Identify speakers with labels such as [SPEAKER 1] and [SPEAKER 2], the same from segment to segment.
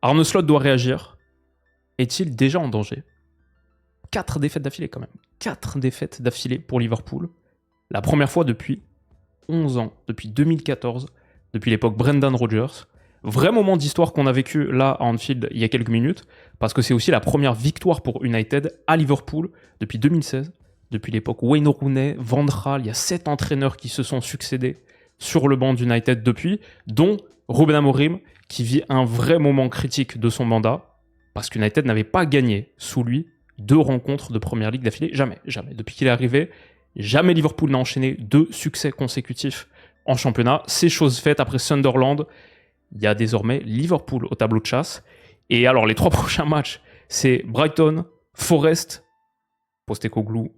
[SPEAKER 1] Arne Slot doit réagir. Est-il déjà en danger? 4 défaites d'affilée quand même. 4 défaites d'affilée pour Liverpool. La première fois depuis 11 ans, depuis 2014, depuis l'époque Brendan Rodgers. Vrai moment d'histoire qu'on a vécu là à Anfield il y a quelques minutes, parce que c'est aussi la première victoire pour United à Liverpool depuis 2016, depuis l'époque Wayne Rooney, Van Gaal. Il y a 7 entraîneurs qui se sont succédés sur le banc d'United depuis, dont Ruben Amorim, qui vit un vrai moment critique de son mandat, parce qu'United n'avait pas gagné sous lui 2 rencontres de Première Ligue d'affilée. Jamais. Depuis qu'il est arrivé, jamais Liverpool n'a enchaîné 2 succès consécutifs en championnat. C'est chose faite après Sunderland. Il y a désormais Liverpool au tableau de chasse. Et alors, les 3 prochains matchs, c'est Brighton, Forest, Postecoglou.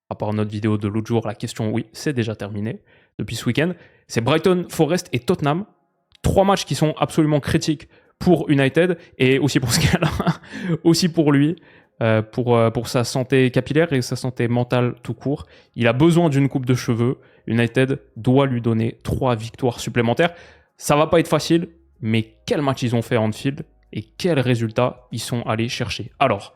[SPEAKER 1] À part notre vidéo de l'autre jour, la question, oui, c'est déjà terminé depuis ce week-end. C'est Brighton, Forest et Tottenham. 3 matchs qui sont absolument critiques pour United et aussi pour ce cas-là, aussi pour lui, pour sa santé capillaire et sa santé mentale tout court. Il a besoin d'une coupe de cheveux. United doit lui donner 3 victoires supplémentaires. Ça va pas être facile, mais quel match ils ont fait à Anfield et quels résultats ils sont allés chercher. Alors,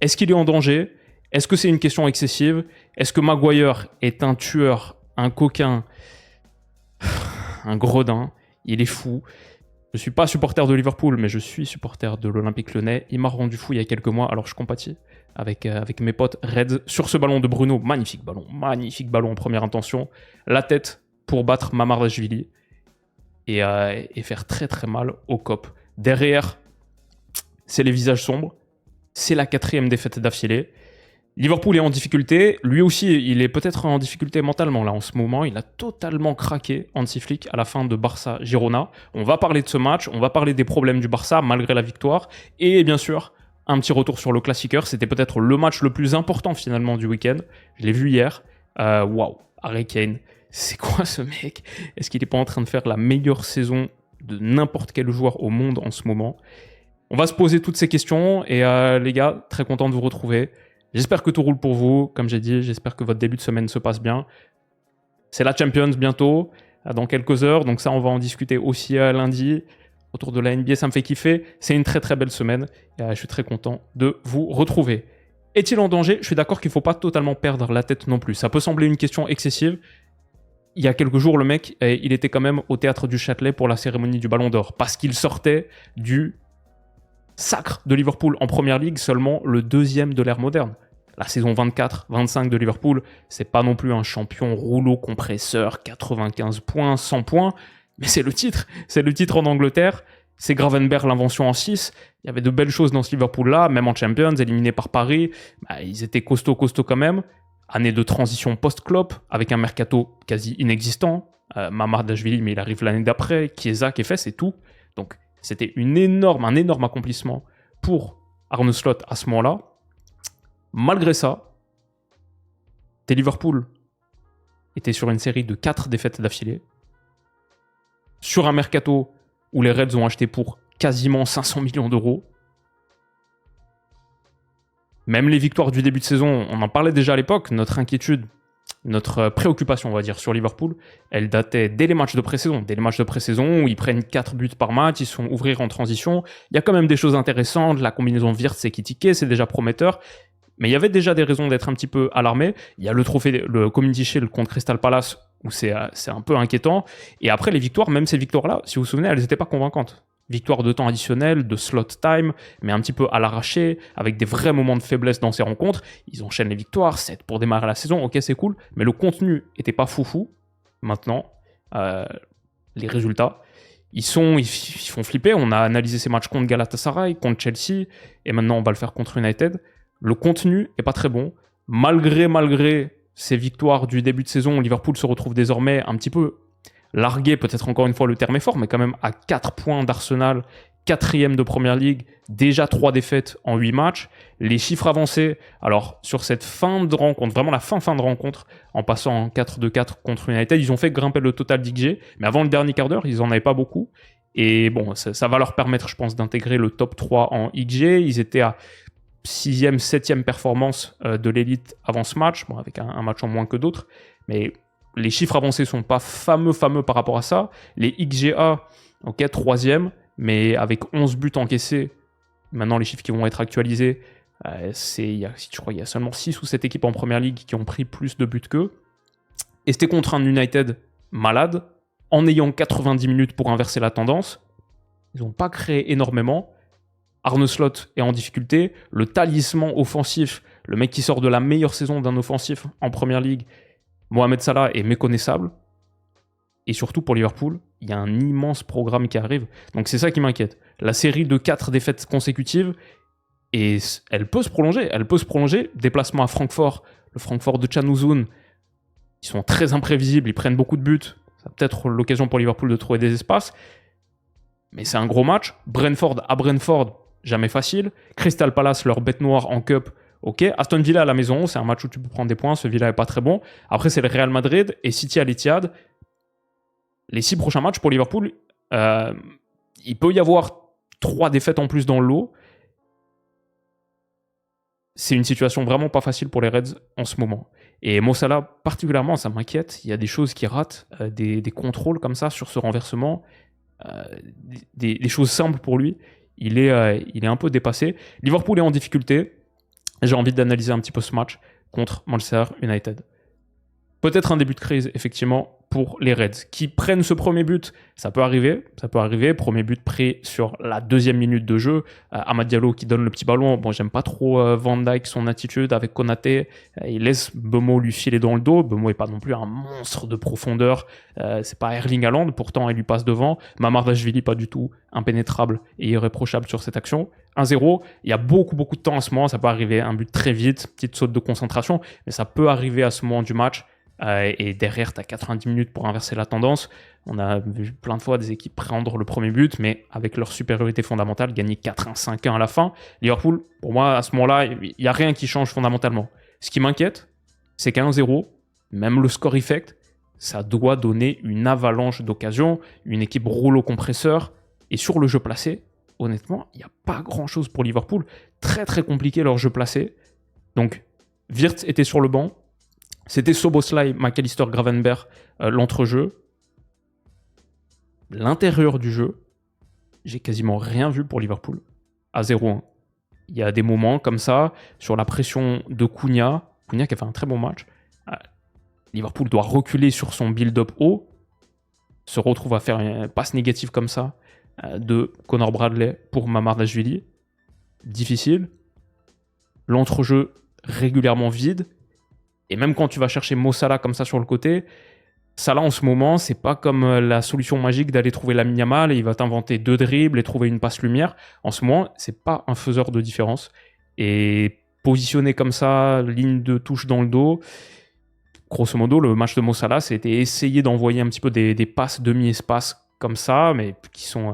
[SPEAKER 1] est-ce qu'il est en danger? Est-ce que c'est une question excessive? Est-ce que Maguire est un tueur, un coquin, un gredin? Il est fou. Je ne suis pas supporter de Liverpool, mais je suis supporter de l'Olympique Lyonnais. Il m'a rendu fou il y a quelques mois, alors je compatis avec mes potes Reds sur ce ballon de Bruno. Magnifique ballon en première intention. La tête pour battre Mamardashvili et faire très très mal au COP. Derrière, c'est les visages sombres. C'est la 4e défaite d'affilée. Liverpool est en difficulté. Lui aussi, il est peut-être en difficulté mentalement là en ce moment. Il a totalement craqué, Hansi Flick, à la fin de Barça-Girona. On va parler de ce match, on va parler des problèmes du Barça malgré la victoire. Et bien sûr, un petit retour sur le Classiqueur. C'était peut-être le match le plus important finalement du week-end. Je l'ai vu hier. Waouh, Harry Kane, c'est quoi ce mec? Est-ce qu'il n'est pas en train de faire la meilleure saison de n'importe quel joueur au monde en ce moment? On va se poser toutes ces questions. Et les gars, très content de vous retrouver. J'espère que tout roule pour vous, comme j'ai dit, j'espère que votre début de semaine se passe bien. C'est la Champions bientôt, dans quelques heures, donc ça on va en discuter aussi lundi. Autour de la NBA, ça me fait kiffer, c'est une très très belle semaine, et je suis très content de vous retrouver. Est-il en danger? Je suis d'accord qu'il ne faut pas totalement perdre la tête non plus, ça peut sembler une question excessive. Il y a quelques jours, le mec, il était quand même au Théâtre du Châtelet pour la cérémonie du Ballon d'Or, parce qu'il sortait du sacre de Liverpool en Première Ligue, seulement le 2e de l'ère moderne. La saison 24-25 de Liverpool, c'est pas non plus un champion rouleau compresseur, 95 points, 100 points, mais c'est le titre en Angleterre, c'est Gravenberch l'invention en 6, il y avait de belles choses dans ce Liverpool-là, même en Champions, éliminé par Paris, ils étaient costauds quand même, année de transition post-Klopp, avec un mercato quasi inexistant, Mamardashvili, mais il arrive l'année d'après, Chiesa qui est fait, c'est tout, donc c'était un énorme accomplissement pour Arne Slot à ce moment-là. Malgré ça, Liverpool était sur une série de 4 défaites d'affilée. Sur un mercato où les Reds ont acheté pour quasiment 500 millions d'euros. Même les victoires du début de saison, on en parlait déjà à l'époque, notre inquiétude, notre préoccupation, on va dire, sur Liverpool, elle datait dès les matchs de pré-saison. Dès les matchs de pré-saison où ils prennent 4 buts par match, ils sont ouvrir en transition. Il y a quand même des choses intéressantes. La combinaison Wirtz-Ekitike, c'est déjà prometteur. Mais il y avait déjà des raisons d'être un petit peu alarmé. Il y a le trophée, le Community Shield contre Crystal Palace, où c'est un peu inquiétant. Et après, les victoires, même ces victoires-là, si vous vous souvenez, elles n'étaient pas convaincantes. Victoire de temps additionnel, de slot time, mais un petit peu à l'arraché, avec des vrais moments de faiblesse dans ces rencontres. Ils enchaînent les victoires, 7 pour démarrer la saison, ok c'est cool, mais le contenu n'était pas foufou. Maintenant, les résultats, ils font flipper. On a analysé ces matchs contre Galatasaray, contre Chelsea, et maintenant on va le faire contre United. Le contenu n'est pas très bon. Malgré ces victoires du début de saison, Liverpool se retrouve désormais un petit peu largué, peut-être encore une fois le terme est fort, mais quand même à 4 points d'Arsenal, 4e de Première Ligue, déjà 3 défaites en 8 matchs. Les chiffres avancés, alors sur cette fin de rencontre, vraiment la fin de rencontre, en passant en 4-2-4 contre United, ils ont fait grimper le total d'XG, mais avant le dernier quart d'heure, ils n'en avaient pas beaucoup. Et bon, ça va leur permettre, je pense, d'intégrer le top 3 en XG. Ils étaient à 6e, 7e performance de l'élite avant ce match, bon, avec un match en moins que d'autres, mais les chiffres avancés sont pas fameux par rapport à ça. Les XGA, ok, 3e, mais avec 11 buts encaissés, maintenant les chiffres qui vont être actualisés, je crois qu'il y a seulement 6 ou 7 équipes en Première Ligue qui ont pris plus de buts qu'eux. Et c'était contre un United malade, en ayant 90 minutes pour inverser la tendance. Ils n'ont pas créé énormément. Arne Slot est en difficulté. Le talisman offensif, le mec qui sort de la meilleure saison d'un offensif en Première Ligue, Mohamed Salah, est méconnaissable. Et surtout pour Liverpool, il y a un immense programme qui arrive. Donc c'est ça qui m'inquiète. La série de 4 défaites consécutives, et elle peut se prolonger. Elle peut se prolonger. Déplacement à Francfort, le Francfort de Can Uzun, ils sont très imprévisibles, ils prennent beaucoup de buts. Ça peut-être l'occasion pour Liverpool de trouver des espaces. Mais c'est un gros match. Brentford à Brentford, jamais facile. Crystal Palace, leur bête noire en Cup, ok. Aston Villa à la maison, c'est un match où tu peux prendre des points. Ce Villa n'est pas très bon. Après, c'est le Real Madrid et City à l'Etihad. Les 6 prochains matchs pour Liverpool, il peut y avoir 3 défaites en plus dans le lot. C'est une situation vraiment pas facile pour les Reds en ce moment. Et Mo Salah, particulièrement, ça m'inquiète. Il y a des choses qui ratent, des contrôles comme ça sur ce renversement, des choses simples pour lui. Il est un peu dépassé. Liverpool est en difficulté. J'ai envie d'analyser un petit peu ce match contre Manchester United. Peut-être un début de crise, effectivement, pour les Reds. Qui prennent ce premier but, ça peut arriver. Premier but pris sur la 2e minute de jeu. Amad Diallo qui donne le petit ballon. Bon, j'aime pas trop Van Dijk, son attitude avec Konaté. Il laisse Mbeumo lui filer dans le dos. Mbeumo est pas non plus un monstre de profondeur. C'est pas Erling Haaland, pourtant il lui passe devant. Mamardashvili, pas du tout impénétrable et irréprochable sur cette action. 1-0, il y a beaucoup de temps à ce moment. Ça peut arriver un but très vite, petite saute de concentration, mais ça peut arriver à ce moment du match. Et derrière, tu as 90 minutes pour inverser la tendance. On a vu plein de fois des équipes prendre le premier but, mais avec leur supériorité fondamentale, gagner 4-1, 5-1 à la fin. Liverpool, pour moi, à ce moment-là, il n'y a rien qui change fondamentalement. Ce qui m'inquiète, c'est qu'à 1-0, même le score effect, ça doit donner une avalanche d'occasions, une équipe rouleau compresseur. Et sur le jeu placé, honnêtement, il n'y a pas grand-chose pour Liverpool. Très très compliqué leur jeu placé. Donc, Wirtz était sur le banc. C'était Szoboszlai, McAllister, Gravenberch, l'entrejeu. L'intérieur du jeu, j'ai quasiment rien vu pour Liverpool. À 0-1. Il y a des moments comme ça, sur la pression de Cunha qui a fait un très bon match. Liverpool doit reculer sur son build-up haut, se retrouve à faire une passe négative comme ça de Conor Bradley pour Mamardashvili. Difficile. L'entrejeu régulièrement vide. Et même quand tu vas chercher Mo Salah comme ça sur le côté, Salah en ce moment, c'est pas comme la solution magique d'aller trouver Lamine Yamal et il va t'inventer 2 dribbles et trouver une passe lumière. En ce moment, c'est pas un faiseur de différence. Et positionné comme ça, ligne de touche dans le dos, grosso modo, le match de Mo Salah, c'était essayer d'envoyer un petit peu des passes demi-espace comme ça, mais qui sont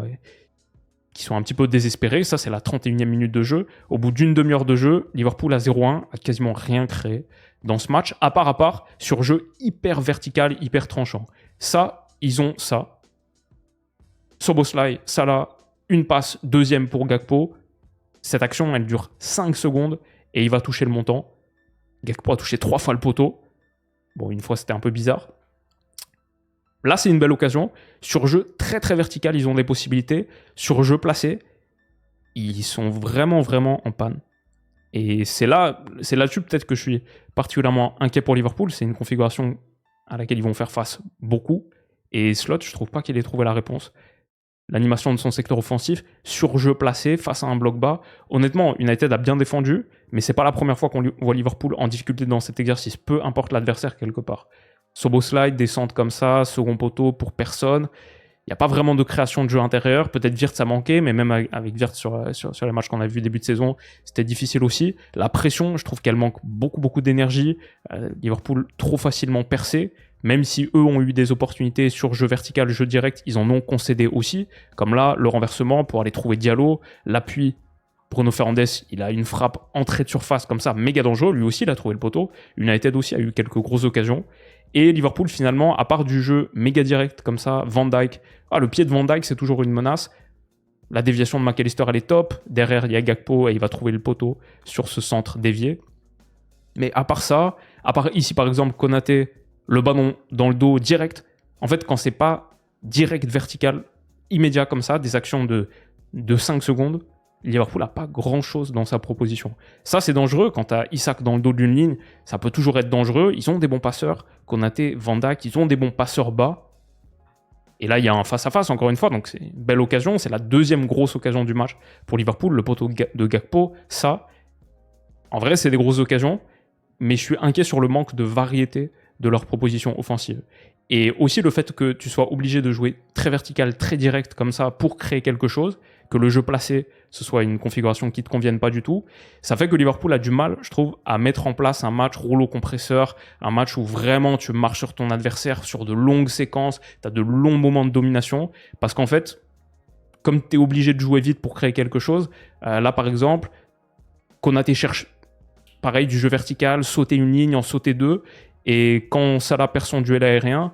[SPEAKER 1] un petit peu désespérés. Ça, c'est la 31e minute de jeu. Au bout d'une demi-heure de jeu, Liverpool à 0-1 a quasiment rien créé dans ce match, à part, sur jeu hyper vertical, hyper tranchant. Ça, ils ont ça. Szoboszlai, Salah, une passe, 2e pour Gakpo. Cette action, elle dure 5 secondes et il va toucher le montant. Gakpo a touché 3 fois le poteau. Bon, une fois, c'était un peu bizarre. Là, c'est une belle occasion. Sur jeu très très vertical, ils ont des possibilités. Sur jeu placé, ils sont vraiment en panne. Et c'est là-dessus peut-être que je suis particulièrement inquiet pour Liverpool. C'est une configuration à laquelle ils vont faire face beaucoup. Et Slot, je trouve pas qu'il ait trouvé la réponse. L'animation de son secteur offensif, sur jeu placé, face à un bloc bas. Honnêtement, United a bien défendu, mais c'est pas la première fois qu'on voit Liverpool en difficulté dans cet exercice, peu importe l'adversaire quelque part. Szoboszlai, descente comme ça, second poteau pour personne. Il n'y a pas vraiment de création de jeu intérieur. Peut-être Wirtz a manqué, mais même avec Wirtz sur les matchs qu'on a vus début de saison, c'était difficile aussi. La pression, je trouve qu'elle manque beaucoup d'énergie. Liverpool trop facilement percé. Même si eux ont eu des opportunités sur jeu vertical, jeu direct, ils en ont concédé aussi. Comme là, le renversement pour aller trouver Diallo, l'appui. Bruno Fernandes, il a une frappe entrée de surface comme ça, méga dangereux. Lui aussi, il a trouvé le poteau. United aussi a eu quelques grosses occasions. Et Liverpool, finalement, à part du jeu méga direct comme ça, Van Dijk, le pied de Van Dijk, c'est toujours une menace. La déviation de McAllister, elle est top. Derrière, il y a Gakpo et il va trouver le poteau sur ce centre dévié. Mais à part ça, à part ici, par exemple, Konaté, le ballon dans le dos direct. En fait, quand c'est pas direct vertical, immédiats comme ça, des actions de 5 secondes, Liverpool n'a pas grand-chose dans sa proposition. Ça, c'est dangereux. Quand tu as Isak dans le dos d'une ligne, ça peut toujours être dangereux. Ils ont des bons passeurs. Konaté, Van Dijk, ils ont des bons passeurs bas. Et là, il y a un face-à-face, encore une fois. Donc, c'est une belle occasion. C'est la deuxième grosse occasion du match pour Liverpool. Le poteau de Gakpo, ça, en vrai, c'est des grosses occasions. Mais je suis inquiet sur le manque de variété de leur proposition offensive. Et aussi le fait que tu sois obligé de jouer très vertical, très direct comme ça pour créer quelque chose, que le jeu placé, ce soit une configuration qui ne te convienne pas du tout, ça fait que Liverpool a du mal, je trouve, à mettre en place un match rouleau compresseur, un match où vraiment tu marches sur ton adversaire sur de longues séquences, tu as de longs moments de domination, parce qu'en fait, comme tu es obligé de jouer vite pour créer quelque chose, là par exemple, Konaté cherche pareil du jeu vertical, sauter une ligne, en sauter deux, et quand Salah perd son duel aérien,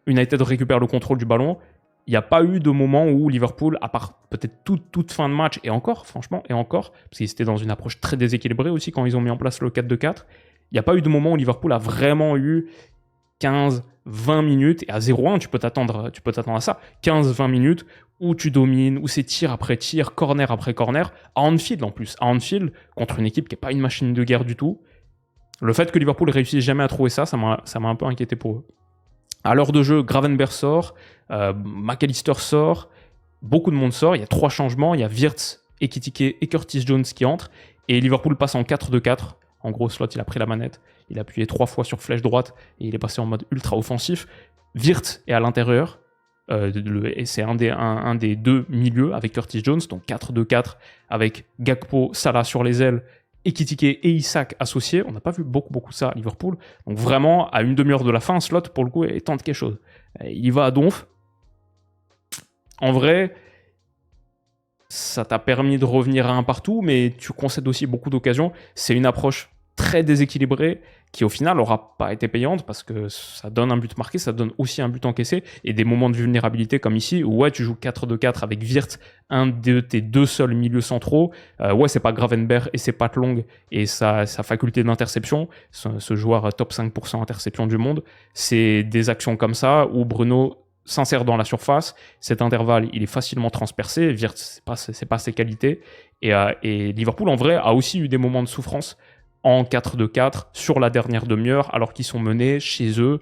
[SPEAKER 1] United récupère le contrôle du ballon. Il n'y a pas eu de moment où Liverpool, à part peut-être toute fin de match, et encore, franchement, parce qu'ils étaient dans une approche très déséquilibrée aussi quand ils ont mis en place le 4-2-4, il n'y a pas eu de moment où Liverpool a vraiment eu 15, 20 minutes, et à 0-1, tu peux t'attendre à ça, 15-20 minutes où tu domines, où c'est tir après tir, corner après corner, à Anfield en plus. À Anfield, contre une équipe qui n'est pas une machine de guerre du tout. Le fait que Liverpool réussisse jamais à trouver ça m'a un peu inquiété pour eux. À l'heure de jeu, Gravenberch sort, McAllister sort, beaucoup de monde sort, il y a 3 changements, il y a Wirtz, Ekitike et Curtis Jones qui entrent, et Liverpool passe en 4-2-4. En gros, Slot, il a pris la manette, il a appuyé 3 fois sur flèche droite, et il est passé en mode ultra offensif. Wirtz est à l'intérieur, et c'est un des 2 milieux avec Curtis Jones, donc 4-2-4 avec Gakpo, Salah sur les ailes, Ekitike et Isak associés. On n'a pas vu beaucoup ça à Liverpool. Donc vraiment, à une demi-heure de la fin, Slot, pour le coup, il tente quelque chose. Il va à donf. En vrai, ça t'a permis de revenir à un partout, mais tu concèdes aussi beaucoup d'occasions. C'est une approche très déséquilibrée qui, au final, n'aura pas été payante parce que ça donne un but marqué, ça donne aussi un but encaissé et des moments de vulnérabilité comme ici où ouais, tu joues 4-2-4 avec Wirtz, un de tes 2 seuls milieux centraux. Ouais, c'est pas Gravenberch et c'est pas Long et sa faculté d'interception, ce joueur top 5% interception du monde. C'est des actions comme ça où Bruno s'insère dans la surface, cet intervalle il est facilement transpercé, Wirtz c'est pas ses qualités et Liverpool en vrai a aussi eu des moments de souffrance en 4-2-4 sur la dernière demi-heure alors qu'ils sont menés chez eux,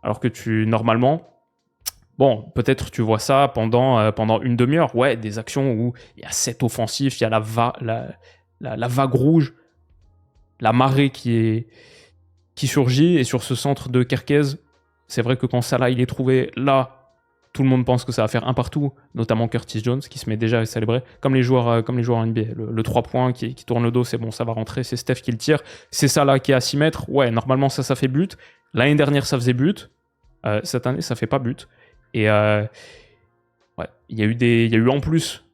[SPEAKER 1] alors que normalement bon, peut-être tu vois ça pendant une demi-heure, ouais, des actions où il y a 7 offensifs, il y a la vague rouge, la marée qui surgit, et sur ce centre de Kerkez, c'est vrai que quand Salah il est trouvé là, tout le monde pense que ça va faire un partout, notamment Curtis Jones qui se met déjà à célébrer, comme les joueurs en NBA. Le 3 points qui tourne le dos, c'est bon, ça va rentrer, c'est Steph qui le tire. C'est Salah qui est à 6 mètres, ouais, normalement ça fait but. L'année dernière ça faisait but, cette année ça fait pas but. Et ouais, il y a eu en plus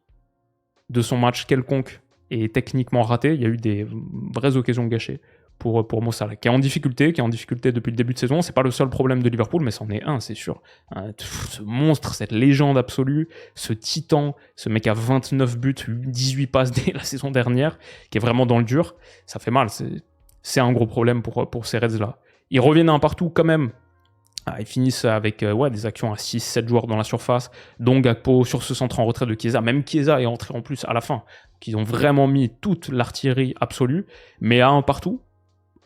[SPEAKER 1] de son match quelconque et techniquement raté, il y a eu des vraies occasions gâchées pour Mo Salah, qui est en difficulté depuis le début de saison. C'est pas le seul problème de Liverpool, mais c'en est un, c'est sûr. Ce monstre, cette légende absolue, ce titan, ce mec à 29 buts, 18 passes dès la saison dernière, qui est vraiment dans le dur, ça fait mal. C'est un gros problème pour ces Reds-là. Ils reviennent à un partout quand même. Ils finissent avec des actions à 6-7 joueurs dans la surface, dont Gakpo sur ce centre en retrait de Chiesa. Même Chiesa est entré en plus à la fin. Ils ont vraiment mis toute l'artillerie absolue, mais à un partout.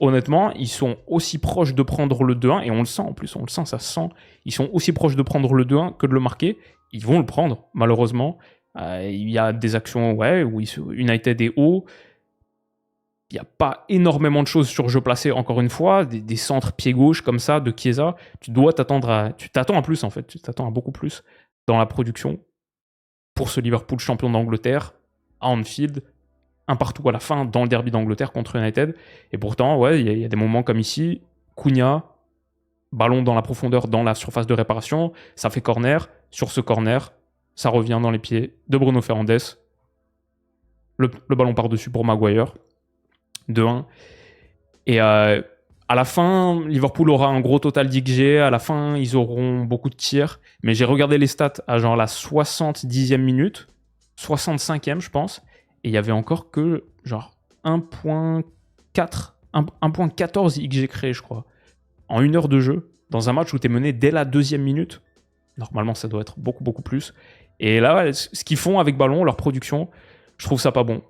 [SPEAKER 1] Honnêtement, ils sont aussi proches de prendre le 2-1, et on le sent en plus, ça se sent. Ils sont aussi proches de prendre le 2-1 que de le marquer. Ils vont le prendre, malheureusement. Il y a des actions où United est haut. Il n'y a pas énormément de choses sur jeu placé, encore une fois. Des centres pied gauche comme ça de Chiesa. Tu t'attends à plus en fait. Tu t'attends à beaucoup plus dans la production pour ce Liverpool champion d'Angleterre à Anfield. Un partout à la fin dans le derby d'Angleterre contre United. Et pourtant, ouais, il y a des moments comme ici. Cunha, ballon dans la profondeur, dans la surface de réparation. Ça fait corner. Sur ce corner, ça revient dans les pieds de Bruno Fernandes. Le ballon par-dessus pour Maguire. 2-1. Et à la fin, Liverpool aura un gros total d'XG. À la fin, ils auront beaucoup de tirs. Mais j'ai regardé les stats à genre la 70e minute. 65e, je pense. Et il y avait encore que genre 1.4, 1.14 XG créé, je crois, en 1 heure de jeu, dans un match où tu es mené dès la 2e minute. Normalement, ça doit être beaucoup, beaucoup plus. Et là, ouais, ce qu'ils font avec ballon, leur production, je trouve ça pas bon.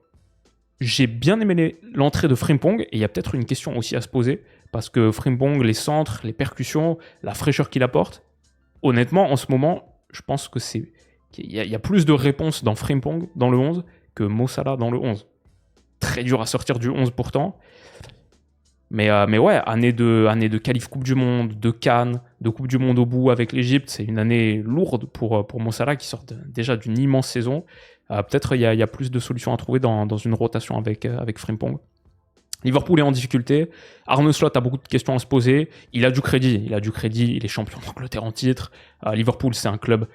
[SPEAKER 1] J'ai bien aimé l'entrée de Frimpong, et il y a peut-être une question aussi à se poser, parce que Frimpong, les centres, les percussions, la fraîcheur qu'il apporte, honnêtement, en ce moment, je pense que qu'il y a plus de réponses dans Frimpong, dans le 11, que Mo Salah dans le 11. Très dur à sortir du 11 pourtant. Mais ouais, année de qualif Coupe du Monde, de Cannes, de Coupe du Monde au bout avec l'Égypte, c'est une année lourde pour Mo Salah qui sort déjà d'une immense saison. Peut-être il y a plus de solutions à trouver dans une rotation avec Frimpong. Liverpool est en difficulté. Arne Slot a beaucoup de questions à se poser. Il a du crédit, il est champion d'Angleterre en titre. Liverpool, c'est un club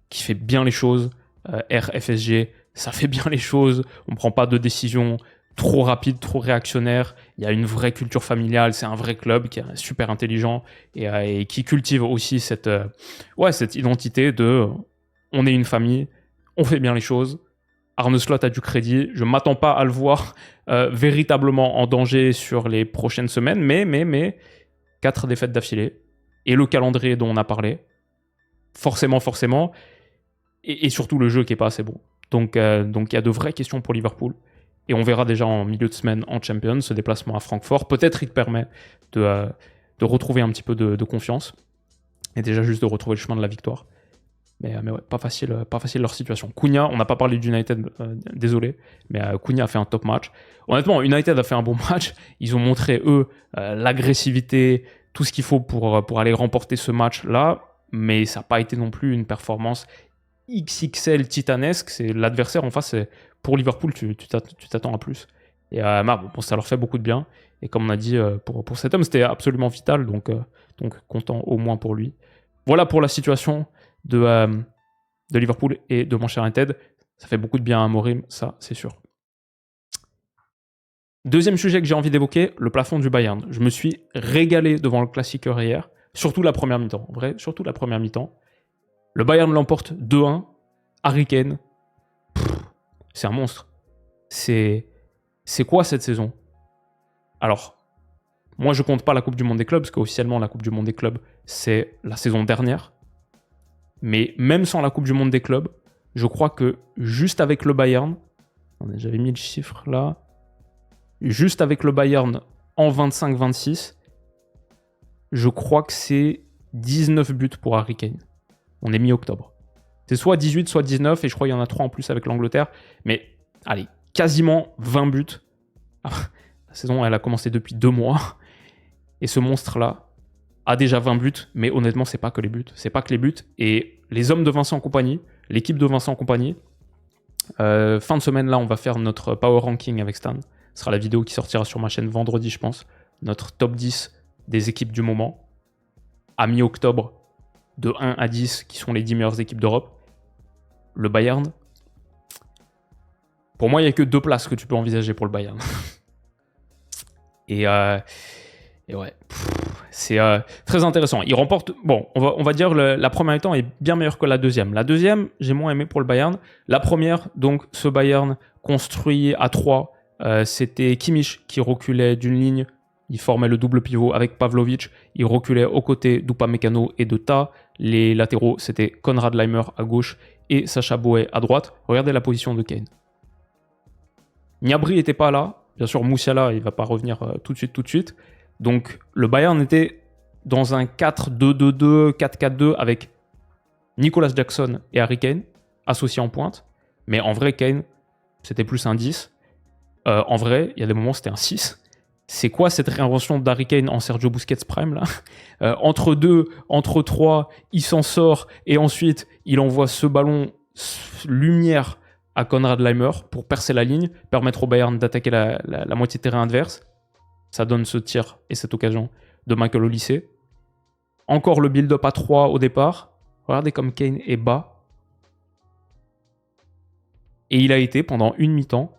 [SPEAKER 1] qui fait bien les choses. RFSG, ça fait bien les choses. On ne prend pas de décisions trop rapides, trop réactionnaires. Il y a une vraie culture familiale. C'est un vrai club qui est super intelligent et qui cultive aussi cette identité de on est une famille, on fait bien les choses. Arne Slot a du crédit. Je ne m'attends pas à le voir véritablement en danger sur les prochaines semaines, mais 4 défaites d'affilée et le calendrier dont on a parlé, forcément, et surtout le jeu qui n'est pas assez bon. Donc il y a de vraies questions pour Liverpool. Et on verra déjà en milieu de semaine en Champions, ce déplacement à Francfort. Peut-être il te permet de retrouver un petit peu de confiance. Et déjà juste de retrouver le chemin de la victoire. Mais ouais, pas facile leur situation. Cunha, on n'a pas parlé d'United, désolé. Mais Cunha a fait un top match. Honnêtement, United a fait un bon match. Ils ont montré, eux, l'agressivité, tout ce qu'il faut pour aller remporter ce match-là. Mais ça n'a pas été non plus une performance XXL titanesque. C'est l'adversaire en face, pour Liverpool, tu t'attends à plus. Et bon, ça leur fait beaucoup de bien. Et comme on a dit, pour cet homme, c'était absolument vital. Donc content au moins pour lui. Voilà pour la situation de Liverpool et de Manchester United. Ça fait beaucoup de bien à Amorim, ça c'est sûr. Deuxième sujet que j'ai envie d'évoquer, le plafond du Bayern. Je me suis régalé devant le Classiqueur hier, surtout la première mi-temps. En vrai, surtout la première mi-temps. Le Bayern l'emporte 2-1. Harry Kane, c'est un monstre. C'est quoi cette saison? Alors, moi je compte pas la Coupe du Monde des clubs, parce qu'officiellement la Coupe du Monde des clubs, c'est la saison dernière. Mais même sans la Coupe du Monde des clubs, je crois que juste avec le Bayern, j'avais mis le chiffre là, juste avec le Bayern en 25-26, je crois que c'est 19 buts pour Harry Kane. On est mi-octobre. C'est soit 18, soit 19, et je crois qu'il y en a 3 en plus avec l'Angleterre. Mais allez, quasiment 20 buts. La saison, elle a commencé depuis 2 mois. Et ce monstre-là a déjà 20 buts, mais honnêtement, c'est pas que les buts. C'est pas que les buts. Et les hommes de Vincent Kompany, l'équipe de Vincent Kompany, fin de semaine, là, on va faire notre power ranking avec Stan. Ce sera la vidéo qui sortira sur ma chaîne vendredi, je pense. Notre top 10 des équipes du moment. À mi-octobre, de 1 à 10, qui sont les 10 meilleures équipes d'Europe. Le Bayern, pour moi, il n'y a que 2 places que tu peux envisager pour le Bayern. Et ouais, c'est très intéressant. Il remporte, bon, on va dire la première mi-temps est bien meilleure que la deuxième. La deuxième, j'ai moins aimé pour le Bayern. La première, donc, ce Bayern construit à 3, c'était Kimmich qui reculait d'une ligne. Il formait le double pivot avec Pavlovic. Il reculait aux côtés d'Upamecano et de Ta. Les latéraux, c'était Konrad Laimer à gauche et Sacha Boey à droite. Regardez la position de Kane. Gnabry n'était pas là. Bien sûr, Moussiala, il ne va pas revenir tout de suite. Donc, le Bayern était dans un 4-2-2-2, 4-4-2 avec Nicolas Jackson et Harry Kane associés en pointe. Mais en vrai, Kane, c'était plus un 10. En vrai, il y a des moments, c'était un 6. C'est quoi cette réinvention d'Harry Kane en Sergio Busquets Prime là? Entre 2, entre 3, il s'en sort et ensuite il envoie ce ballon lumière à Konrad Laimer pour percer la ligne, permettre au Bayern d'attaquer la moitié de terrain adverse. Ça donne ce tir et cette occasion de Michael Olise. Encore le build-up à 3 au départ. Regardez comme Kane est bas. Et il a été pendant une mi-temps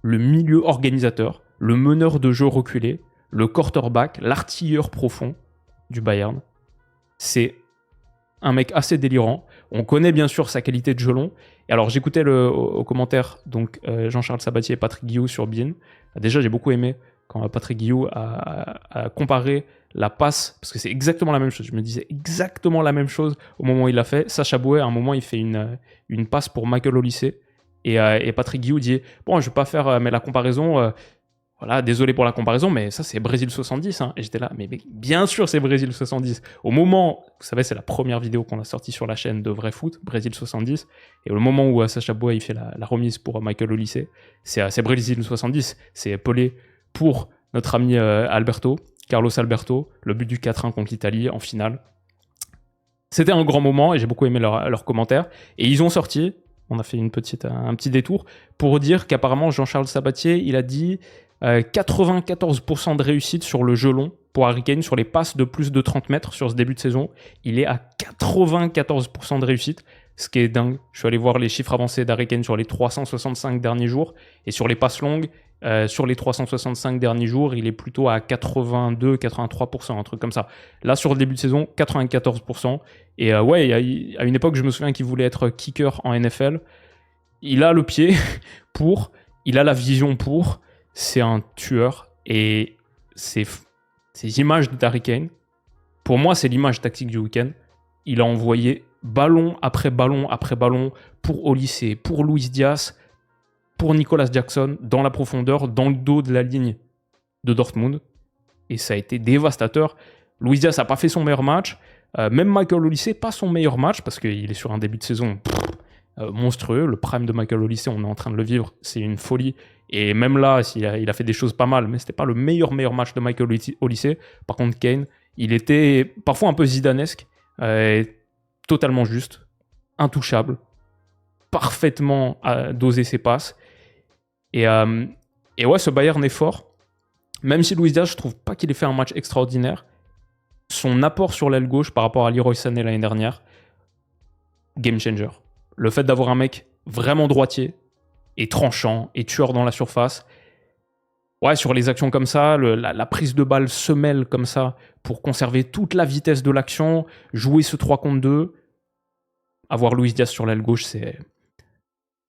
[SPEAKER 1] le milieu organisateur, le meneur de jeu reculé, le quarterback, l'artilleur profond du Bayern. C'est un mec assez délirant. On connaît bien sûr sa qualité de jeu long. Et alors j'écoutais au commentaire donc Jean-Charles Sabatier et Patrick Guillou sur beIN. Déjà j'ai beaucoup aimé quand Patrick Guillou a comparé la passe, parce que c'est exactement la même chose, je me disais exactement la même chose au moment où il l'a fait. Sacha Bouet, à un moment, il fait une passe pour Michael Olise, et Patrick Guillou dit « Bon, je vais pas faire mais la comparaison, voilà, désolé pour la comparaison, mais ça, c'est Brésil 70. Hein. » Et j'étais là « Mais bien sûr, c'est Brésil 70. » Au moment, vous savez, c'est la première vidéo qu'on a sortie sur la chaîne de Vrai Foot, Brésil 70, et au moment où Sacha Bouet il fait la remise pour Michael Olise, c'est Brésil 70, c'est Pelé pour notre ami Alberto, Carlos Alberto, le but du 4-1 contre l'Italie en finale. C'était un grand moment et j'ai beaucoup aimé leurs commentaires. Et ils ont sorti, on a fait un petit détour, pour dire qu'apparemment Jean-Charles Sabatier, il a dit 94% de réussite sur le jeu long pour Harry Kane, sur les passes de plus de 30 mètres sur ce début de saison. Il est à 94% de réussite, ce qui est dingue. Je suis allé voir les chiffres avancés d'Harry Kane sur les 365 derniers jours. Et sur les passes longues, sur les 365 derniers jours, il est plutôt à 82-83%, un truc comme ça. Là, sur le début de saison, 94%. Et ouais, à une époque, je me souviens qu'il voulait être kicker en NFL. Il a le pied pour, il a la vision pour, c'est un tueur. Et ces images d'Harry Kane, pour moi, c'est l'image tactique du week-end. Il a envoyé ballon après ballon après ballon pour Olise, pour Luis Diaz, pour Nicolas Jackson, dans la profondeur, dans le dos de la ligne de Dortmund. Et ça a été dévastateur. Luis Diaz n'a pas fait son meilleur match. Même Michael Olise, pas son meilleur match, parce qu'il est sur un début de saison monstrueux. Le prime de Michael Olise, on est en train de le vivre. C'est une folie. Et même là, il a fait des choses pas mal, mais c'était pas le meilleur match de Michael Olise. Par contre, Kane, il était parfois un peu zidanesque, totalement juste, intouchable, parfaitement doser ses passes. Et ouais, ce Bayern est fort. Même si Luis Diaz, je trouve pas qu'il ait fait un match extraordinaire, son apport sur l'aile gauche par rapport à Leroy Sané l'année dernière, game changer. Le fait d'avoir un mec vraiment droitier, et tranchant, et tueur dans la surface, ouais, sur les actions comme ça, la prise de balle semelle comme ça, pour conserver toute la vitesse de l'action, jouer ce 3 contre 2, avoir Luis Diaz sur l'aile gauche, c'est...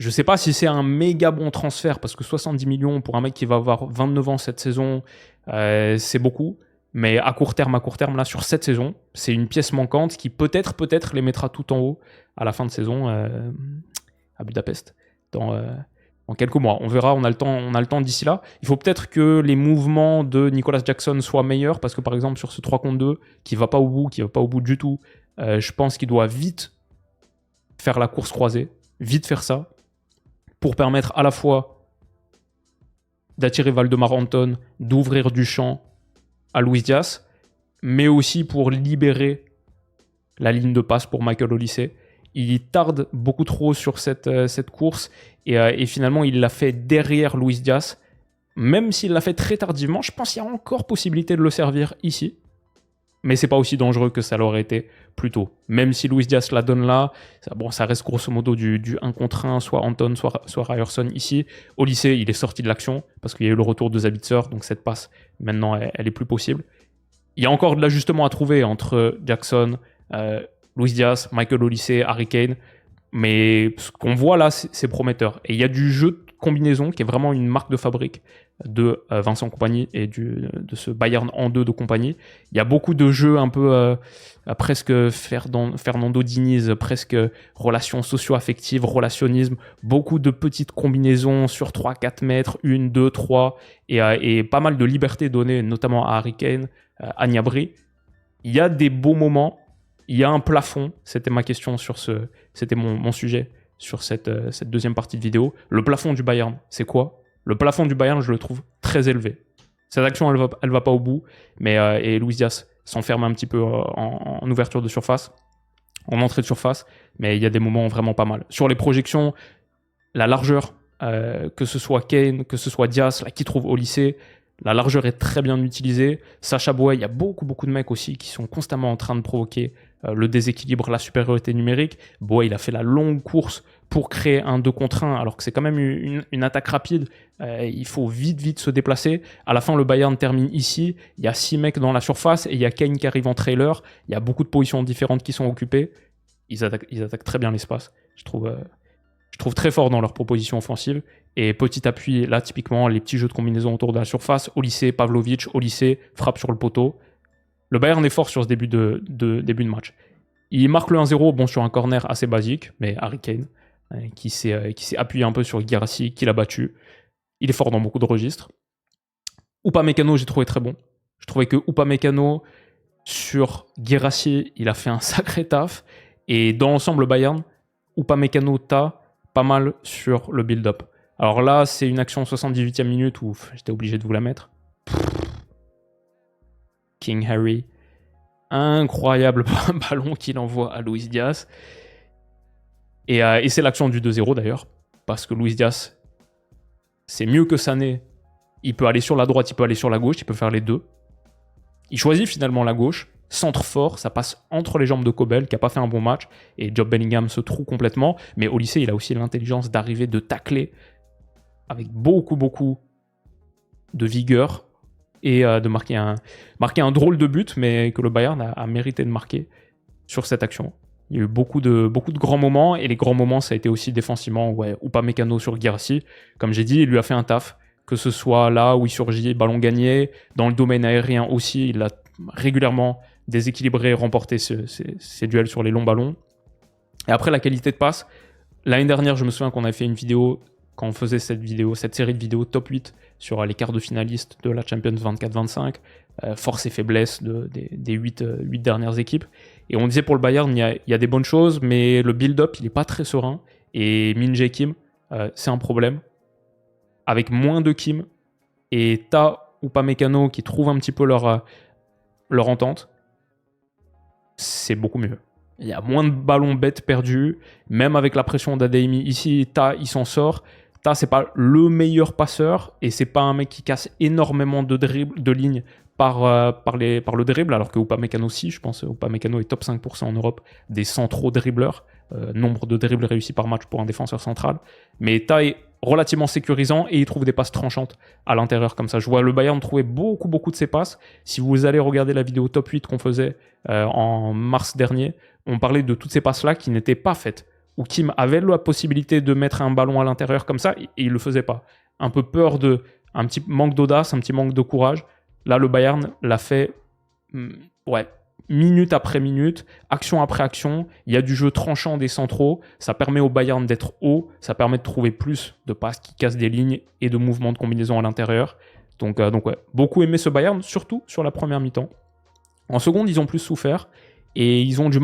[SPEAKER 1] Je sais pas si c'est un méga bon transfert, parce que 70 millions pour un mec qui va avoir 29 ans cette saison, c'est beaucoup. Mais à court terme, là, sur cette saison, c'est une pièce manquante qui peut-être les mettra tout en haut à la fin de saison à Budapest, dans quelques mois. On verra, on a le temps d'ici là. Il faut peut-être que les mouvements de Nicolas Jackson soient meilleurs, parce que par exemple, sur ce 3 contre 2, qui va pas au bout du tout, je pense qu'il doit vite faire la course croisée, vite faire ça, pour permettre à la fois d'attirer Waldemar Anton, d'ouvrir du champ à Luis Diaz, mais aussi pour libérer la ligne de passe pour Michael Olise. Il tarde beaucoup trop sur cette course, et finalement il l'a fait derrière Luis Diaz. Même s'il l'a fait très tardivement, je pense qu'il y a encore possibilité de le servir ici. Mais c'est pas aussi dangereux que ça l'aurait été plus tôt. Même si Luis Diaz la donne là, ça reste grosso modo du 1 contre 1, soit Anton, soit Ryerson ici. Olise, il est sorti de l'action parce qu'il y a eu le retour de Sabitzer, donc cette passe, maintenant, elle est plus possible. Il y a encore de l'ajustement à trouver entre Jackson, Luis Diaz, Michael Olise, Harry Kane, mais ce qu'on voit là, c'est prometteur. Et il y a du jeu de combinaison qui est vraiment une marque de fabrique de Vincent Kompany et de ce Bayern en 2 de Kompany. Il y a beaucoup de jeux un peu presque Fernando Diniz, presque relations socio-affectives, relationnisme, beaucoup de petites combinaisons sur 3-4 mètres, 1, 2, 3, et pas mal de liberté donnée, notamment à Harry Kane, à Gnabry. Il y a des beaux moments, il y a un plafond, c'était ma question c'était mon sujet sur cette deuxième partie de vidéo. Le plafond du Bayern, c'est quoi ? Le plafond du Bayern, je le trouve très élevé. Cette action, elle va pas au bout, mais et Luis Diaz s'enferme un petit peu en ouverture de surface, en entrée de surface, mais il y a des moments vraiment pas mal. Sur les projections, la largeur, que ce soit Kane, que ce soit Diaz, là, qui trouve au lycée, la largeur est très bien utilisée. Sacha Bouet, il y a beaucoup de mecs aussi qui sont constamment en train de provoquer le déséquilibre, la supériorité numérique. Bouet, il a fait la longue course pour créer un 2 contre 1, alors que c'est quand même une attaque rapide. Il faut vite se déplacer. À la fin, le Bayern termine ici. Il y a 6 mecs dans la surface et il y a Kane qui arrive en trailer. Il y a beaucoup de positions différentes qui sont occupées. Ils attaquent très bien l'espace, je trouve. Je trouve très fort dans leur proposition offensive. Et petit appui, là, typiquement, les petits jeux de combinaison autour de la surface. Olise, Pavlovic, Olise, frappe sur le poteau. Le Bayern est fort sur ce début de match. Il marque le 1-0, bon, sur un corner assez basique, mais Harry Kane, qui s'est appuyé un peu sur Guirassy, qui l'a battu. Il est fort dans beaucoup de registres. Upamecano, j'ai trouvé très bon. Je trouvais que Upamecano, sur Guirassy, il a fait un sacré taf. Et dans l'ensemble, Bayern, Upamecano t'a pas mal sur le build-up. Alors là, c'est une action 78e minute où j'étais obligé de vous la mettre. King Harry. Incroyable ballon qu'il envoie à Luis Diaz. Et c'est l'action du 2-0 d'ailleurs. Parce que Luis Diaz, c'est mieux que Sané. Il peut aller sur la droite, il peut aller sur la gauche, il peut faire les deux. Il choisit finalement la gauche. Centre fort, ça passe entre les jambes de Kobel qui n'a pas fait un bon match. Et Job Bellingham se trouve complètement. Mais Olise, il a aussi l'intelligence d'arriver, de tacler avec beaucoup de vigueur. Et de marquer un drôle de but, mais que le Bayern a mérité de marquer sur cette action. Il y a eu beaucoup de grands moments, et les grands moments, ça a été aussi défensivement, Upamecano sur Guirassy. Comme j'ai dit, il lui a fait un taf, que ce soit là où il surgit, ballon gagné, dans le domaine aérien aussi, il a régulièrement déséquilibré, remporté ces duels sur les longs ballons. Et après, la qualité de passe, l'année dernière, je me souviens qu'on avait fait une vidéo, quand on faisait cette série de vidéos top 8 sur les quarts de finalistes de la Champions 24-25, force et faiblesse des 8 dernières équipes. Et on disait pour le Bayern, il y a des bonnes choses, mais le build-up, il n'est pas très serein. Et Min-jae Kim, c'est un problème. Avec moins de Kim, et Ta ou Upamecano qui trouvent un petit peu leur entente, c'est beaucoup mieux. Il y a moins de ballons bêtes perdus, même avec la pression d'Adeyemi. Ici, Ta, il s'en sort. Ta, c'est pas le meilleur passeur, et c'est pas un mec qui casse énormément de lignes par le dribble, alors que Upamecano aussi, je pense. Upamecano est top 5% en Europe des centraux dribbleurs, nombre de dribbles réussis par match pour un défenseur central. Mais Ta est relativement sécurisant et il trouve des passes tranchantes à l'intérieur comme ça. Je vois le Bayern trouver beaucoup de ses passes. Si vous allez regarder la vidéo top 8 qu'on faisait en mars dernier, on parlait de toutes ces passes-là qui n'étaient pas faites, où Kim avait la possibilité de mettre un ballon à l'intérieur comme ça, et il le faisait pas. Un peu peur un petit manque d'audace, un petit manque de courage. Là, le Bayern l'a fait, minute après minute, action après action. Il y a du jeu tranchant des centraux. Ça permet au Bayern d'être haut. Ça permet de trouver plus de passes qui cassent des lignes et de mouvements de combinaison à l'intérieur. Donc beaucoup aimé ce Bayern, surtout sur la première mi-temps. En seconde, ils ont plus souffert. Et ils ont du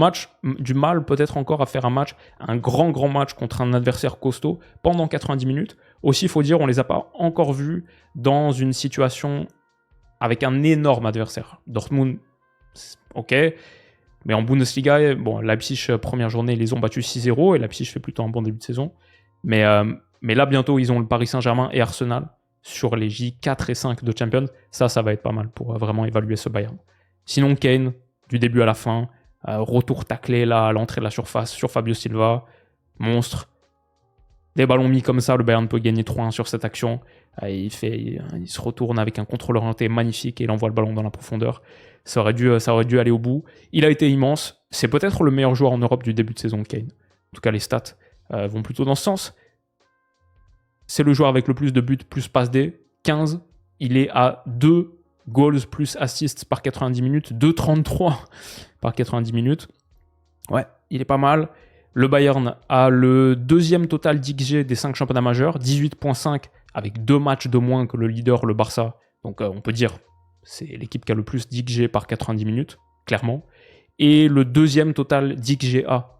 [SPEAKER 1] mal peut-être encore à faire un grand match contre un adversaire costaud pendant 90 minutes. Aussi, il faut dire, on ne les a pas encore vus dans une situation avec un énorme adversaire. Dortmund, ok, mais en Bundesliga, Leipzig, première journée, ils les ont battus 6-0, et Leipzig fait plutôt un bon début de saison. Mais là, bientôt, ils ont le Paris Saint-Germain et Arsenal sur les J4 et 5 de Champions. Ça va être pas mal pour vraiment évaluer ce Bayern. Sinon, Kane, du début à la fin, retour taclé là à l'entrée de la surface sur Fabio Silva, monstre. Des ballons mis comme ça, le Bayern peut gagner 3-1 sur cette action. Il se retourne avec un contrôle orienté magnifique et il envoie le ballon dans la profondeur. Ça aurait dû aller au bout. Il a été immense. C'est peut-être le meilleur joueur en Europe du début de saison, Kane. En tout cas, les stats vont plutôt dans ce sens. C'est le joueur avec le plus de buts, plus passes D, 15. Il est à 2 goals plus assists par 90 minutes, 2,33 par 90 minutes. Ouais, il est pas mal. Le Bayern a le deuxième total d'XG des 5 championnats majeurs, 18,5 avec 2 matchs de moins que le leader, le Barça. Donc on peut dire c'est l'équipe qui a le plus d'XG par 90 minutes, clairement. Et le deuxième total d'XGA,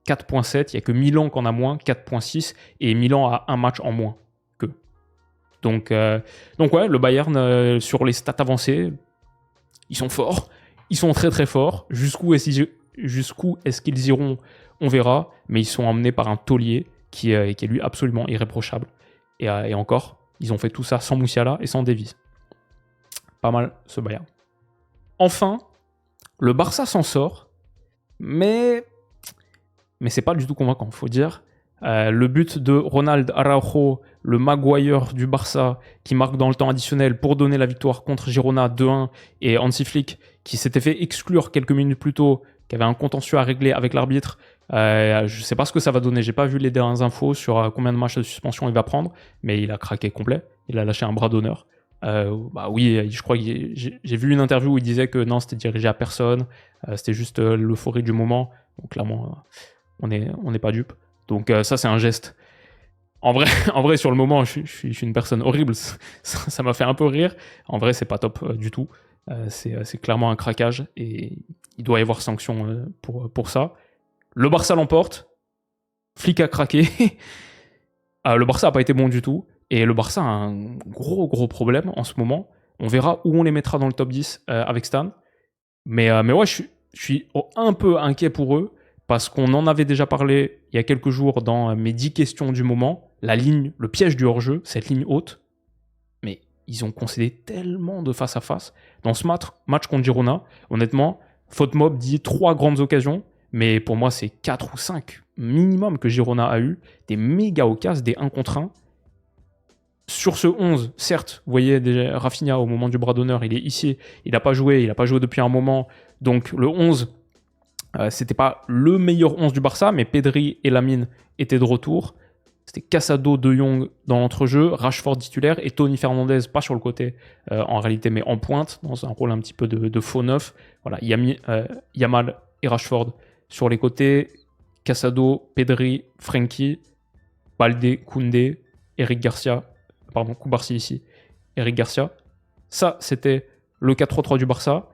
[SPEAKER 1] 4,7. Il n'y a que Milan qui en a moins, 4,6. Et Milan a un match en moins qu'eux. Donc le Bayern, sur les stats avancées, ils sont forts. Ils sont très forts. Jusqu'où est-ce qu'ils iront, on verra. Mais ils sont emmenés par un taulier qui est lui absolument irréprochable. Et encore, ils ont fait tout ça sans Musiala et sans Davies. Pas mal ce Bayern. Enfin, le Barça s'en sort, mais c'est pas du tout convaincant, faut dire. Le but de Ronald Araujo, le Maguire du Barça, qui marque dans le temps additionnel pour donner la victoire contre Girona 2-1, et Hansi Flick, qui s'était fait exclure quelques minutes plus tôt, qui avait un contentieux à régler avec l'arbitre, Je sais pas ce que ça va donner. J'ai pas vu les dernières infos sur combien de matchs de suspension il va prendre, mais il a craqué complet. Il a lâché un bras d'honneur. Bah oui, je crois que j'ai vu une interview où il disait que non, c'était dirigé à personne. C'était juste l'euphorie du moment. Donc clairement, on n'est pas dupe. Donc ça, c'est un geste. En vrai, en vrai, sur le moment, je suis une personne horrible. Ça m'a fait un peu rire. En vrai, c'est pas top du tout. C'est clairement un craquage et il doit y avoir sanction pour ça. Le Barça l'emporte. Flick a craqué. Le Barça n'a pas été bon du tout. Et le Barça a un gros problème en ce moment. On verra où on les mettra dans le top 10 avec Stan. Mais ouais, je suis un peu inquiet pour eux parce qu'on en avait déjà parlé il y a quelques jours dans mes 10 questions du moment. La ligne, le piège du hors-jeu, cette ligne haute. Mais ils ont concédé tellement de face à face. Dans ce match contre Girona, honnêtement, FootMob dit 3 grandes occasions. Mais pour moi, c'est 4 ou 5 minimum que Girona a eu. Des méga occasions, des 1 contre 1. Sur ce 11, certes, vous voyez déjà Rafinha au moment du bras d'honneur, il est ici, il n'a pas joué depuis un moment. Donc le 11, c'était pas le meilleur 11 du Barça, mais Pedri et Lamine étaient de retour. C'était Casado, De Jong dans l'entrejeu, Rashford titulaire et Tony Fernandez, pas sur le côté en réalité, mais en pointe, dans un rôle un petit peu de faux neuf. Voilà, Yamal et Rashford sur les côtés, Casado, Pedri, Frenkie, Balde, Koundé, Eric Garcia, Koubarsi ici, Eric Garcia. Ça, c'était le 4-3-3 du Barça.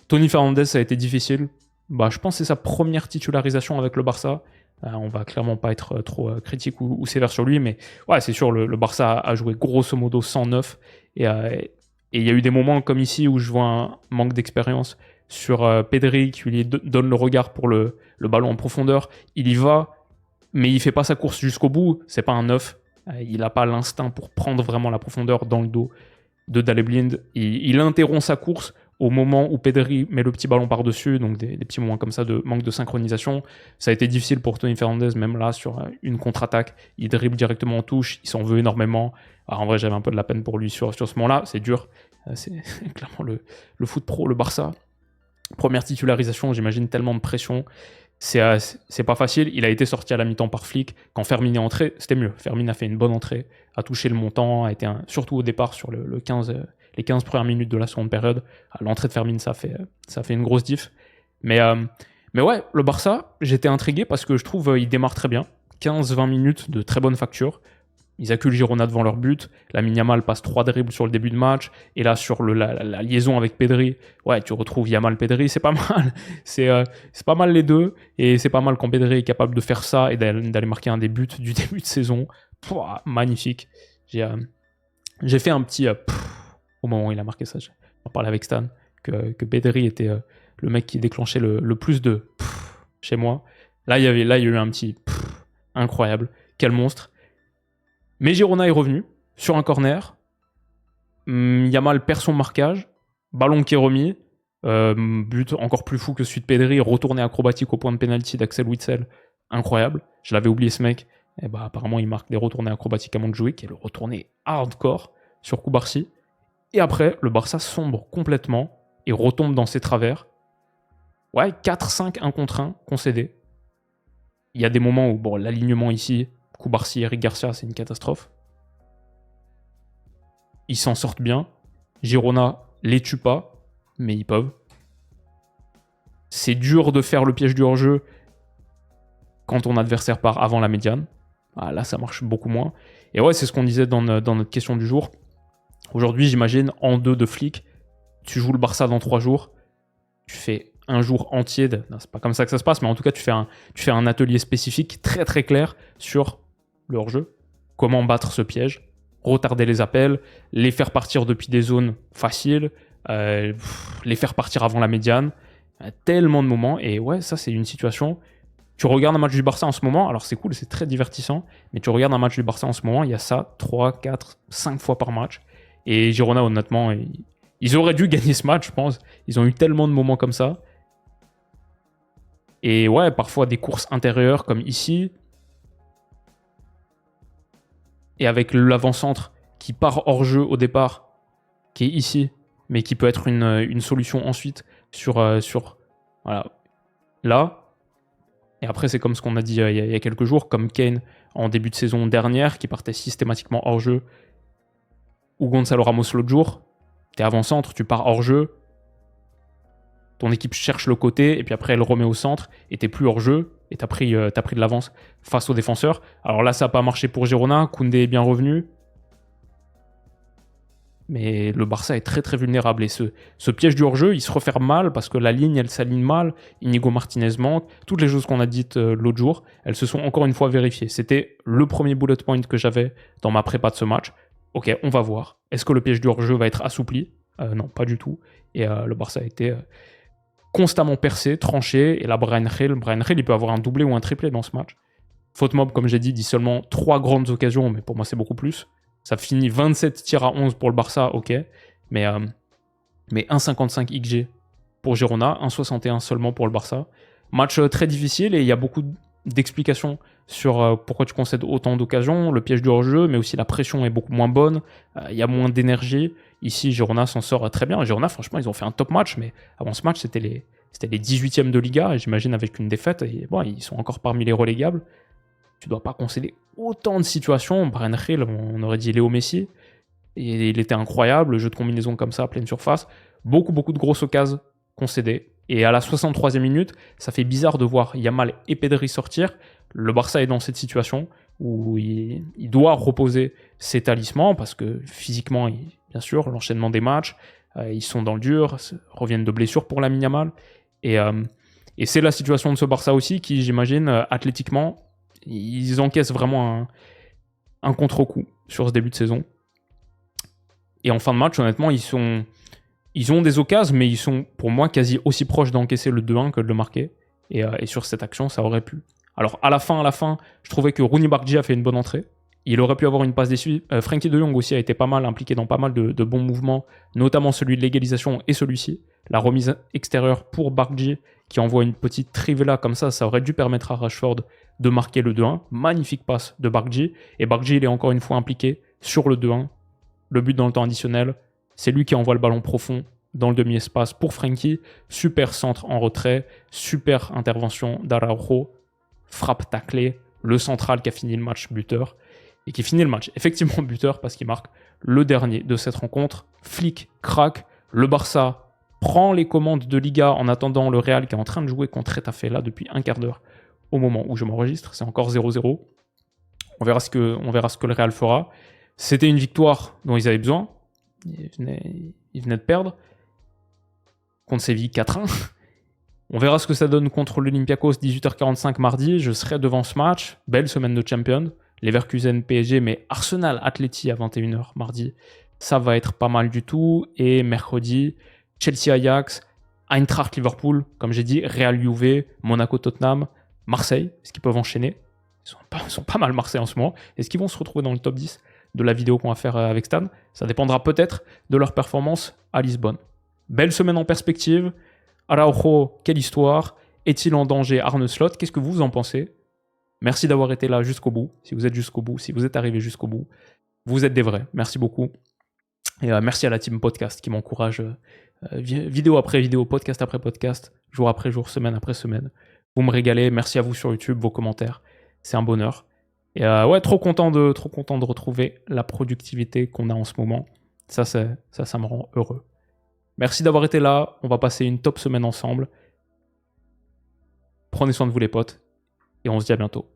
[SPEAKER 1] Tony Fernandez, ça a été difficile. Je pense que c'est sa première titularisation avec le Barça. On va clairement pas être trop critique ou sévère sur lui, mais ouais, c'est sûr, le Barça a joué grosso modo 109. Et il y a eu des moments comme ici où je vois un manque d'expérience sur Pedri qui lui donne le regard pour le ballon en profondeur. Il y va, mais il fait pas sa course jusqu'au bout. C'est pas un 9. Il n'a pas l'instinct pour prendre vraiment la profondeur dans le dos de Daley-Blind. Il interrompt sa course au moment où Pedri met le petit ballon par-dessus, donc des petits moments comme ça de manque de synchronisation. Ça a été difficile pour Tony Fernandez, même là, sur une contre-attaque. Il dribble directement en touche, il s'en veut énormément. Alors, en vrai, j'avais un peu de la peine pour lui sur ce moment-là, c'est dur. C'est clairement le foot pro, le Barça. Première titularisation, j'imagine tellement de pression. C'est pas facile. Il a été sorti à la mi-temps par Flick. Quand Fermin est entré, c'était mieux. Fermin a fait une bonne entrée, a touché le montant, a été surtout au départ sur les 15 premières minutes de la seconde période. L'entrée de Fermin, ça fait une grosse diff. Mais ouais, le Barça, j'étais intrigué parce que je trouve il démarre très bien. 15-20 minutes de très bonne facture. Ils acculent Girona devant leur but. Lamine Yamal passe 3 dribbles sur le début de match. Et là, sur la liaison avec Pedri, ouais, tu retrouves Yamal-Pedri, c'est pas mal. C'est pas mal les deux. Et c'est pas mal quand Pedri est capable de faire ça et d'aller marquer un des buts du début de saison. Pouah, magnifique. J'ai fait un petit... au moment où il a marqué ça, j'en parlais avec Stan, que Pedri était le mec qui déclenchait le plus de chez moi. Là, il y a eu un petit incroyable. Quel monstre. Mais Girona est revenu sur un corner. Yamal perd son marquage. Ballon qui est remis. But encore plus fou que celui de Pedri. Retourné acrobatique au point de pénalty d'Axel Witsel. Incroyable. Je l'avais oublié ce mec. Et apparemment, il marque des retournés acrobatiques à Montjuic. Et le retourné hardcore sur Koubarsi. Et après, le Barça sombre complètement et retombe dans ses travers. Ouais, 4-5, 1 contre 1 concédé. Il y a des moments où l'alignement ici, Koubarsi, Eric Garcia, c'est une catastrophe. Ils s'en sortent bien. Girona les tue pas, mais ils peuvent. C'est dur de faire le piège du hors-jeu quand ton adversaire part avant la médiane. Là, ça marche beaucoup moins. Et ouais, c'est ce qu'on disait dans notre question du jour. Aujourd'hui, j'imagine, en 2 de Flick, tu joues le Barça dans 3 jours, tu fais un jour entier, non, c'est pas comme ça que ça se passe, mais en tout cas, tu fais un atelier spécifique très très clair sur le hors-jeu, comment battre ce piège, retarder les appels, les faire partir depuis des zones faciles, les faire partir avant la médiane, tellement de moments, et ouais, ça c'est une situation... Tu regardes un match du Barça en ce moment, alors c'est cool, c'est très divertissant, mais tu regardes un match du Barça en ce moment, il y a ça 3, 4, 5 fois par match. Et Girona, honnêtement, ils auraient dû gagner ce match, je pense. Ils ont eu tellement de moments comme ça. Et ouais, parfois des courses intérieures comme ici. Et avec l'avant-centre qui part hors jeu au départ, qui est ici, mais qui peut être une solution ensuite sur voilà. Là, Et après, c'est comme ce qu'on a dit il y a quelques jours, comme Kane en début de saison dernière, qui partait systématiquement hors-jeu, ou Gonzalo Ramos l'autre jour. T'es avant-centre, tu pars hors-jeu, ton équipe cherche le côté, et puis après elle remet au centre, et t'es plus hors-jeu, et t'as pris de l'avance face aux défenseurs. Alors là, ça n'a pas marché pour Girona, Koundé est bien revenu, mais le Barça est très très vulnérable. Et ce piège du hors-jeu, il se referme mal parce que la ligne, elle s'aligne mal. Inigo Martinez manque. Toutes les choses qu'on a dites l'autre jour, elles se sont encore une fois vérifiées. C'était le premier bullet point que j'avais dans ma prépa de ce match. Ok, on va voir. Est-ce que le piège du hors-jeu va être assoupli? Non, pas du tout. Et le Barça a été constamment percé, tranché. Et là, Bryan Gil, il peut avoir un doublé ou un triplé dans ce match. Faute mob, comme j'ai dit seulement 3 grandes occasions, mais pour moi, c'est beaucoup plus. Ça finit 27 tirs à 11 pour le Barça, ok. Mais 1,55 XG pour Girona, 1,61 seulement pour le Barça. Match très difficile et il y a beaucoup d'explications sur pourquoi tu concèdes autant d'occasions, le piège du hors-jeu, mais aussi la pression est beaucoup moins bonne, il y a moins d'énergie. Ici, Girona s'en sort très bien. Girona, franchement, ils ont fait un top match, mais avant ce match, c'était les 18e de Liga, et j'imagine avec une défaite, bon, ils sont encore parmi les relégables. Tu dois pas concéder autant de situations. Bryan Gil, on aurait dit Léo Messi. Et il était incroyable, le jeu de combinaison comme ça, à pleine surface. Beaucoup de grosses occasions concédées. Et à la 63e minute, ça fait bizarre de voir Yamal et Pedri sortir. Le Barça est dans cette situation où il doit reposer ses talismans parce que physiquement, bien sûr, l'enchaînement des matchs, ils sont dans le dur, reviennent de blessures pour Lamine Yamal. Et c'est la situation de ce Barça aussi qui, j'imagine, athlétiquement, ils encaissent vraiment un contre-coup sur ce début de saison. Et en fin de match, honnêtement, ils ont des occasions, mais ils sont pour moi quasi aussi proches d'encaisser le 2-1 que de le marquer. Et sur cette action, ça aurait pu. Alors à la fin, je trouvais que Rooney Bargi a fait une bonne entrée. Il aurait pu avoir une passe déçue. Frenkie de Jong aussi a été pas mal impliqué dans pas mal de bons mouvements, notamment celui de l'égalisation et celui-ci. La remise extérieure pour Bargi qui envoie une petite trivela comme ça aurait dû permettre à Rashford de marquer le 2-1. Magnifique passe de Bargi. Et Bargi, il est encore une fois impliqué sur le 2-1. Le but dans le temps additionnel, c'est lui qui envoie le ballon profond dans le demi-espace pour Frenkie. Super centre en retrait, super intervention d'Araujo, frappe taclée, le central qui a fini le match buteur. Et qui finit le match effectivement buteur parce qu'il marque le dernier de cette rencontre. Flick craque, le Barça prend les commandes de Liga en attendant le Real qui est en train de jouer contre Retafe là depuis un quart d'heure au moment où je m'enregistre. C'est encore 0-0. On verra ce que le Real fera. C'était une victoire dont ils avaient besoin. Ils venaient de perdre contre Séville 4-1. On verra ce que ça donne contre l'Olympiakos 18h45 mardi. Je serai devant ce match. Belle semaine de Champions. Leverkusen PSG, mais Arsenal Atleti à 21h mardi. Ça va être pas mal du tout. Et mercredi, Chelsea Ajax, Eintracht Liverpool, comme j'ai dit, Real Juve, Monaco Tottenham, Marseille. Est-ce qu'ils peuvent enchaîner? Ils sont pas mal Marseille en ce moment. Est-ce qu'ils vont se retrouver dans le top 10 de la vidéo qu'on va faire avec Stan? Ça dépendra peut-être de leur performance à Lisbonne. Belle semaine en perspective. Araujo, quelle histoire. Est-il en danger, Arne Slot? Qu'est-ce que vous en pensez? Merci d'avoir été là jusqu'au bout. Si vous êtes jusqu'au bout, si vous êtes arrivé jusqu'au bout, vous êtes des vrais. Merci beaucoup. Et merci à la team podcast qui m'encourage vidéo après vidéo, podcast après podcast, jour après jour, semaine après semaine. Vous me régalez. Merci à vous sur YouTube, vos commentaires. C'est un bonheur. Et ouais, trop content de retrouver la productivité qu'on a en ce moment. Ça me rend heureux. Merci d'avoir été là. On va passer une top semaine ensemble. Prenez soin de vous les potes. Et on se dit à bientôt.